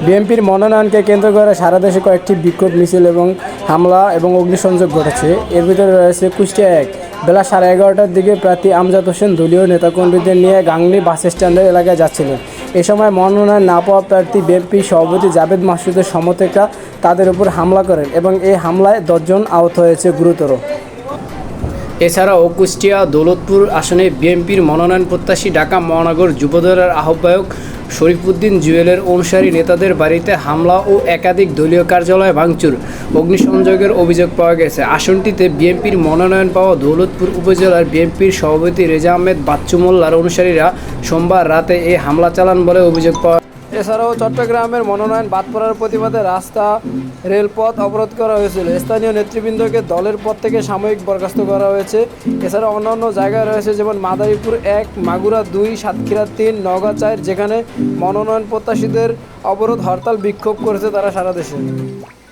বিএনপির মনোনয়নকে কেন্দ্র করে সারা দেশে কয়েকটি বিক্ষোভ মিছিল এবং হামলা এবং অগ্নিসংযোগ ঘটেছে। এর ভিতরে রয়েছে কুষ্টিয়া ১। বেলা 11:30টার দিকে প্রার্থী আমজাদ হোসেন দলীয় নেতাকর্মীদের নিয়ে গাংনী বাস স্ট্যান্ডের এলাকায় যাচ্ছিলেন। এ সময় মনোনয়ন না পাওয়া প্রার্থী বিএনপি সভাপতি জাভেদ মাসুদের সমর্থকরা তাদের উপর হামলা করেন এবং এই হামলায় 10 জন আহত হয়েছে গুরুতর। এছাড়াও কুষ্টিয়া দৌলতপুর আসনে বিএনপির মনোনয়ন প্রত্যাশী ঢাকা মহানগর যুবদলের আহ্বায়ক শরীফুদ্দিন জুয়েলের অনুসারী নেতাদের বাড়িতে হামলা ও একাধিক দলীয় কার্যালয় ভাঙচুর, অগ্নিসংযোগের অভিযোগ পাওয়া গেছে। আসনটিতে বিএনপির মনোনয়ন পাওয়া দৌলতপুর উপজেলার বিএনপির সভাপতি রেজা আহমেদ বাচ্চু মোল্লার অনুসারীরা সোমবার রাতে এই হামলা চালান বলে অভিযোগ পাওয়া। এছাড়াও চট্টগ্রামের মনোনয়ন বাদ পড়ার প্রতিবাদে রাস্তা রেলপথ অবরোধ করা হয়েছিল। স্থানীয় নেতৃবৃন্দকে দলের পদ থেকে সাময়িক বরখাস্ত করা হয়েছে। এছাড়া অন্যান্য জায়গায় রয়েছে যেমন মাদারীপুর ১, মাগুরা ২, সাতক্ষীরা ৩, নওগাঁ ৪, যেখানে মনোনয়ন প্রত্যাশীদের অবরোধ হরতাল বিক্ষোভ করেছে তারা সারা দেশে।